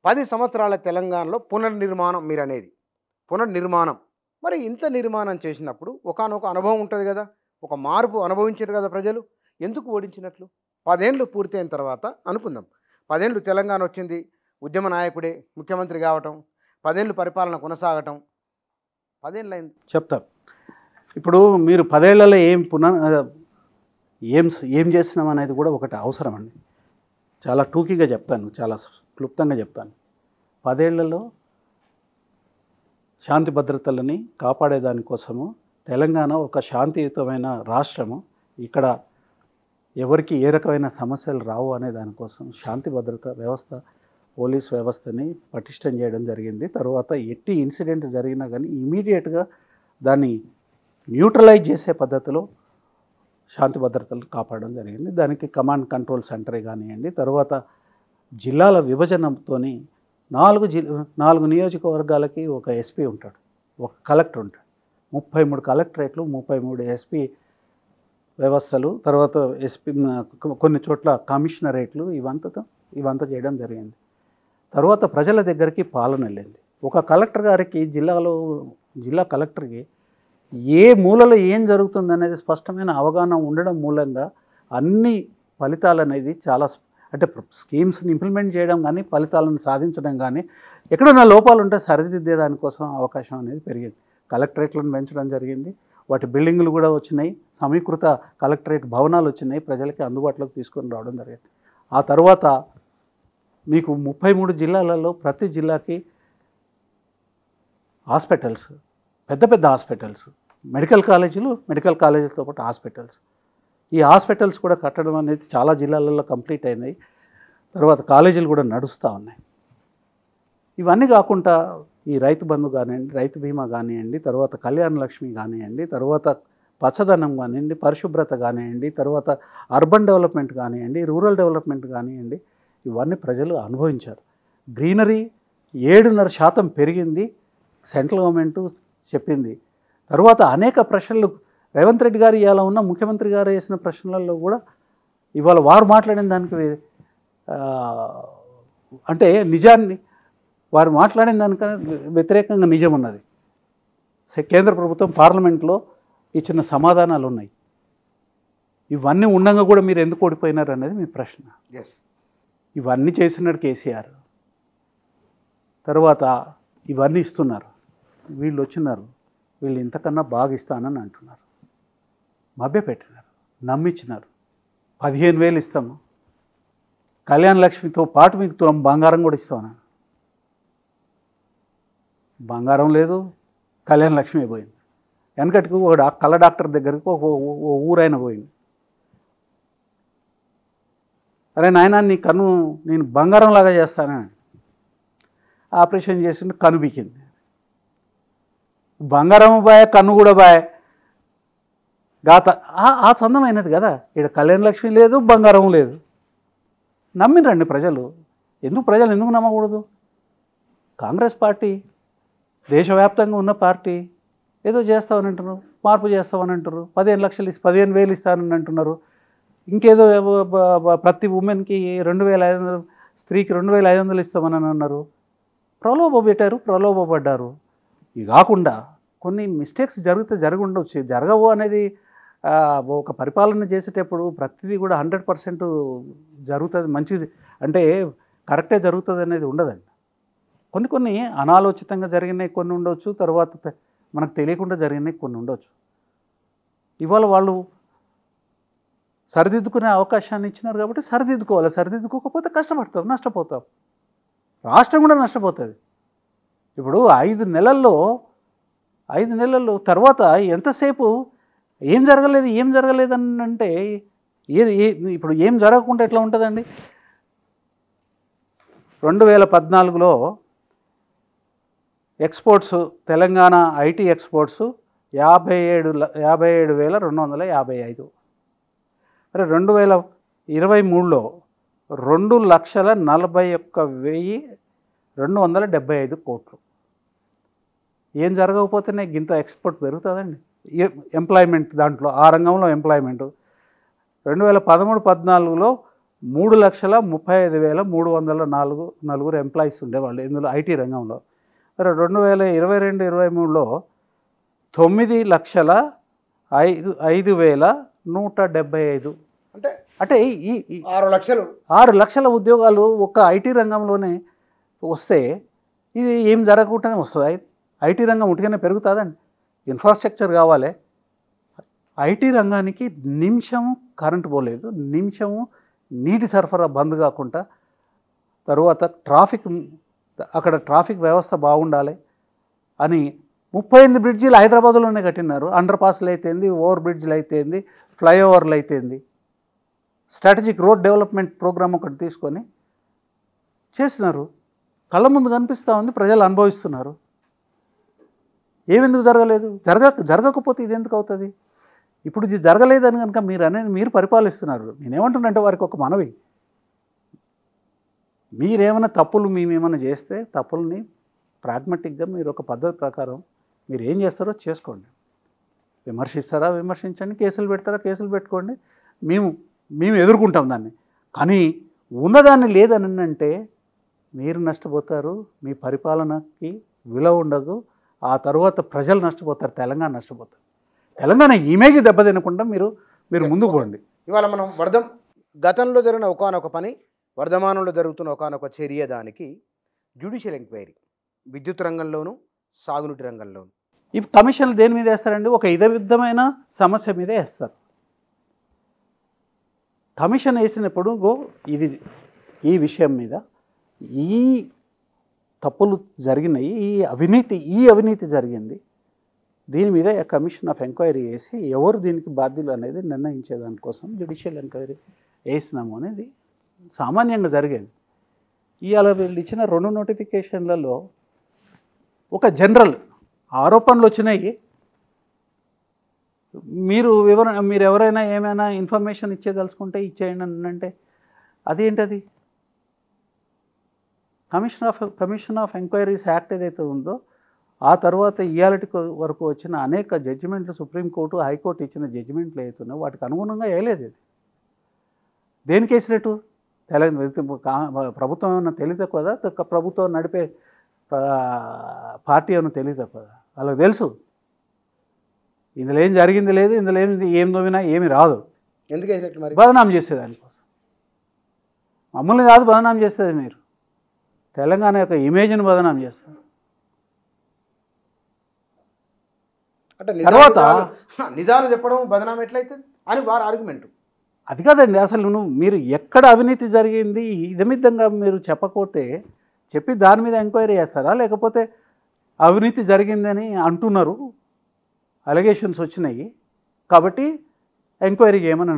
10 సంవత్సరాల తెలంగాణలో పునర్నిర్మాణం మీరనేది. పునర్నిర్మాణం. మరి ఇంత నిర్మాణం చేసినప్పుడు ఒకానొక అనుభవం ఉంటది గదా! ఒక మార్పు అనుభవించారు గదా ప్రజలు. ఎందుకు ఓడించినట్లు? 10 ఏండ్లు పూర్తయిన తర్వాత అనుకుందాం. 10 ఏండ్లు తెలంగాణ వచ్చింది. ఉద్యమ నాయకుడే ముఖ్యమంత్రి గావటం. 10 ఏండ్లు పరిపాలన కొనసాగటం. 10 ఏండ్లయింది. చెప్తాను. ఇప్పుడు మీరు 10 ఏళ్లలో ఏం చేసినాం అనేది కూడా ఒకటి అవసరం అండి. చాలా టూకీగా చెప్తాను, చాలా క్లుప్తంగా చెప్తాను. 10 ఏళ్లలో శాంతి భద్రతలని కాపాడేదానికోసము తెలంగాణ ఒక శాంతియుతమైన రాష్ట్రము, ఇక్కడ ఎవరికి ఏ రకమైన సమస్యలు రావు అనే దానికోసం శాంతి భద్రత వ్యవస్థ, పోలీస్ వ్యవస్థని పటిష్టం చేయడం జరిగింది. తర్వాత ఎట్టి ఇన్సిడెంట్ జరిగినా కానీ ఇమీడియట్గా దాన్ని న్యూట్రలైజ్ చేసే పద్ధతిలో శాంతి భద్రతలు కాపాడడం జరిగింది. దానికి కమాండ్ కంట్రోల్ సెంటరే కానివ్వండి, తర్వాత జిల్లాల విభజనతో 4 నియోజకవర్గాలకి ఒక ఎస్పీ ఉంటాడు, ఒక కలెక్టర్ ఉంటాడు, 33 కలెక్టరేట్లు, 33 ఎస్పీ వ్యవస్థలు, తర్వాత ఎస్పీ కొన్ని చోట్ల కమిషనరేట్లు, ఇవంతా చేయడం జరిగింది. తర్వాత ప్రజల దగ్గరికి పాలన వెళ్ళింది. ఒక కలెక్టర్ గారికి జిల్లా కలెక్టర్కి ఏ మూలలో ఏం జరుగుతుంది అనేది స్పష్టమైన అవగాహన ఉండడం మూలంగా అన్ని ఫలితాలు అనేది చాలా అంటే స్కీమ్స్ని ఇంప్లిమెంట్ చేయడం కానీ, ఫలితాలను సాధించడం కానీ, ఎక్కడైనా లోపాలు ఉంటే సరిదిద్దే దానికోసం అవకాశం అనేది పెరిగింది. కలెక్టరేట్లను పెంచడం జరిగింది. వాటి బిల్డింగులు కూడా వచ్చినాయి, సమీకృత కలెక్టరేట్ భవనాలు వచ్చినాయి, ప్రజలకి అందుబాటులోకి తీసుకొని రావడం జరిగింది. ఆ తర్వాత మీకు 33 జిల్లాలలో ప్రతి జిల్లాకి హాస్పిటల్స్, పెద్ద హాస్పిటల్స్, మెడికల్ కాలేజీలతో పాటు హాస్పిటల్స్, ఈ హాస్పిటల్స్ కూడా కట్టడం అనేది చాలా జిల్లాలలో కంప్లీట్ అయినాయి. తర్వాత కాలేజీలు కూడా నడుస్తూ ఉన్నాయి. ఇవన్నీ కాకుండా ఈ రైతు బంధు కానివ్వండి, రైతు బీమా కానివ్వండి, తర్వాత కళ్యాణ లక్ష్మి కానివ్వండి, తర్వాత పచ్చదనం కానివ్వండి, పరిశుభ్రత కానివ్వండి, తర్వాత అర్బన్ డెవలప్మెంట్ కానివ్వండి, రూరల్ డెవలప్మెంట్ కానివ్వండి, ఇవన్నీ ప్రజలు అనుభవించారు. గ్రీనరీ 7.5% పెరిగింది, సెంట్రల్ గవర్నమెంట్ చెప్పింది. తర్వాత అనేక ప్రశ్నలు రేవంత్ రెడ్డి గారు ఇవాళ ఉన్న ముఖ్యమంత్రి గారు వేసిన ప్రశ్నలలో కూడా ఇవాళ వారు మాట్లాడిన దానికి అంటే నిజాన్ని వారు మాట్లాడిన దానికన్నా వ్యతిరేకంగా నిజం ఉన్నది. కేంద్ర ప్రభుత్వం పార్లమెంట్లో ఇచ్చిన సమాధానాలు ఉన్నాయి. ఇవన్నీ ఉండగా కూడా మీరు ఎందుకు ఓడిపోయినారు అనేది మీ ప్రశ్న. ఇవన్నీ చేసినాడు కేసీఆర్. తర్వాత ఇవన్నీ ఇస్తున్నారు, వీళ్ళు వచ్చినారు, వీళ్ళు ఇంతకన్నా బాగా ఇస్తానని అంటున్నారు, మభ్యపెట్టినారు, నమ్మించినారు. 15,000 ఇస్తాము, కళ్యాణ లక్ష్మితో పాటు మీకు బంగారం కూడా ఇస్తామన్నాను. బంగారం లేదు, కళ్యాణ లక్ష్మి పోయింది. వెనకటికి ఒక కళ్ళ డాక్టర్ దగ్గరికి ఒక ఊరైనా పోయింది. అరే నాయన, నీ కన్ను నేను బంగారంలాగా చేస్తానని ఆపరేషన్ చేసింది, కన్ను బీకింది. బంగారం బాయ్, కన్ను కూడా బాయ్, ఆ చందమైనది కదా. ఇక్కడ కళ్యాణ లక్ష్మి లేదు, బంగారం లేదు. నమ్మిరండి ప్రజలు. ప్రజలు ఎందుకు నమ్మకూడదు? కాంగ్రెస్ పార్టీ దేశవ్యాప్తంగా ఉన్న పార్టీ, ఏదో చేస్తామని అంటున్నారు, మార్పు చేస్తామని అంటారు, 15,000 ఇస్తానని అంటున్నారు. ఇంకేదో ప్రతి ఉమెన్కి 2,500, స్త్రీకి 2,500 ఇస్తామని అన్నారు. ప్రలోభపడ్డారు. ఇవి కాకుండా కొన్ని మిస్టేక్స్ జరగవచ్చు, జరగవు అనేది ఒక పరిపాలన చేసేటప్పుడు ప్రతిదీ కూడా 100% జరుగుతుంది, మంచిది అంటే కరెక్టే జరుగుతుంది అనేది ఉండదండి. కొన్ని అనాలోచితంగా జరిగినాయి, కొన్ని ఉండవచ్చు, తర్వాత మనకు తెలియకుండా జరిగినాయి కొన్ని ఉండవచ్చు. ఇవాళ వాళ్ళు సరిదిద్దుకునే అవకాశాన్ని ఇచ్చినారు కాబట్టి సరిదిద్దుకోవాలి. సరిదిద్దుకోకపోతే కష్టపడతాం, నష్టపోతాం, రాష్ట్రం కూడా నష్టపోతుంది. ఇప్పుడు 5 నెలల్లో తర్వాత ఎంతసేపు ఏం జరగలేదు అని అంటే ఇప్పుడు ఏం జరగకుండా ఎట్లా ఉంటుందండి? 2014లో ఎక్స్పోర్ట్స్, తెలంగాణ ఐటీ ఎక్స్పోర్ట్స్ 57,255. మరి 2023లో 2,41,275 కోట్లు. ఏం జరగకపోతేనే ఇంత ఎక్స్పోర్ట్ పెరుగుతుందండి. ఎంప్లాయ్మెంట్ దాంట్లో, ఆ రంగంలో ఎంప్లాయ్మెంట్ 2013-14లో 3,35,304 నలుగురు ఎంప్లాయీస్ ఉండేవాళ్ళు ఇందులో ఐటీ రంగంలో. మరి 2022-23లో 9,05,175 అంటే అంటే ఈ 6 లక్షలు 6 లక్షల ఉద్యోగాలు ఒక్క ఐటీ రంగంలోనే వస్తే ఇది ఏం జరగకుండానే వస్తుందా? ఐటీ రంగం ఉట్టిగానే పెరుగుతుందండి. ఇన్ఫ్రాస్ట్రక్చర్ కావాలి. ఐటీ రంగానికి నిమిషము కరెంటు పోలేదు, నిమిషము నీటి సరఫరా బంద్ కాకుండా, తరువాత అక్కడ ట్రాఫిక్ వ్యవస్థ బాగుండాలి అని 38 బ్రిడ్జీలు హైదరాబాద్లోనే కట్టినారు. అండర్ పాస్లు అయితేంది, ఓవర్ బ్రిడ్జ్లు అయితేంది, ఫ్లైఓవర్లు అయితేంది, స్ట్రాటజిక్ రోడ్ డెవలప్మెంట్ ప్రోగ్రామ్ ఒకటి తీసుకొని చేసినారు. కళ్ళ ముందు కనిపిస్తూ ఉంది, ప్రజలు అనుభవిస్తున్నారు. ఏమెందుకు జరగలేదు? జరగకపోతే ఇది ఎందుకు అవుతుంది? ఇప్పుడు ఇది జరగలేదని కనుక మీరు పరిపాలిస్తున్నారు. నేనేమంటున్నానంటే వారికి ఒక మనవి, మీరేమైనా తప్పులు మేమేమైనా చేస్తే తప్పుల్ని ప్రాగ్మటిక్గా మీరు ఒక పద్ధతి ప్రకారం మీరు ఏం చేస్తారో చేసుకోండి. విమర్శిస్తారా విమర్శించండి, కేసులు పెడతారా కేసులు పెట్టుకోండి, మేము ఎదుర్కొంటాం దాన్ని. కానీ ఉన్నదాన్ని లేదని అంటే మీరు నష్టపోతారు, మీ పరిపాలనకి విలువ ఉండదు, ఆ తర్వాత ప్రజలు నష్టపోతారు, తెలంగాణ నష్టపోతారు. తెలంగాణ ఇమేజ్ దెబ్బతినకుండా మీరు ముందుకు పోండి. ఇవాళ మనం గతంలో జరిగిన ఒకానొక పని, వర్ధమానంలో జరుగుతున్న ఒకానొక చర్య, దానికి జ్యుడిషియల్ ఎంక్వైరీ విద్యుత్ రంగంలోనూ సాగునీటి రంగంలోనూ. ఈ కమిషన్లు దేని మీద వేస్తారండి? ఒక విధమైన సమస్య మీదే వేస్తారు. కమిషన్ వేసినప్పుడు ఈ విషయం మీద ఈ తప్పులు జరిగినాయి, ఈ అవినీతి జరిగింది, దీని మీద కమిషన్ ఆఫ్ ఎంక్వైరీ వేసి ఎవరు దీనికి బాధ్యులు అనేది నిర్ణయించేదానికోసం జ్యుడిషియల్ ఎంక్వైరీ వేసినాము అనేది సామాన్యంగా జరిగేది. ఇవాళ వీళ్ళు ఇచ్చిన 2 నోటిఫికేషన్లలో ఒక జనరల్ ఆరోపణలు వచ్చినాయి. మీరు ఎవరైనా ఏమైనా ఇన్ఫర్మేషన్ ఇచ్చేదలుచుకుంటే ఇచ్చేయండి అంటే అదేంటది? కమిషన్ ఆఫ్ ఎంక్వైరీస్ యాక్ట్ ఏదైతే ఉందో ఆ తర్వాత ఇయాలటి వరకు వచ్చిన అనేక జడ్జిమెంట్లు, సుప్రీంకోర్టు, హైకోర్టు ఇచ్చిన జడ్జిమెంట్లు ఏవైతున్నాయో వాటికి అనుగుణంగా వేయలేదు. ఇది దేనికి వేసినట్టు? ప్రభుత్వం ఏమన్నా తెలియతక్కువదా? ప్రభుత్వం నడిపే పార్టీ ఏమన్నా తెలియతక్కువదా? వాళ్ళకి తెలుసు ఇందులో ఏం జరిగింది లేదు, ఇందులో ఏం తోమినా ఏమి రాదు. ఎందుకు వేసినట్టు మరి? బదనాం చేసేదానికోసం. మమ్మల్ని కాదు బదనాం చేస్తుంది, మీరు తెలంగాణ యొక్క ఇమేజ్ని బదనాం చేస్తారు. అంటే తర్వాత నిజాలు చెప్పడం బదనాం ఎట్లయితుంది అని వారి ఆర్గ్యుమెంట్. అది కాదండి, అసలు మీరు ఎక్కడ అవినీతి జరిగింది ఇదమిద్దంగా మీరు చెప్పి దాని మీద ఎంక్వైరీ చేస్తారా? లేకపోతే అవినీతి జరిగిందని అంటున్నారు, అలిగేషన్స్ వచ్చినాయి కాబట్టి ఎంక్వైరీ చేయమని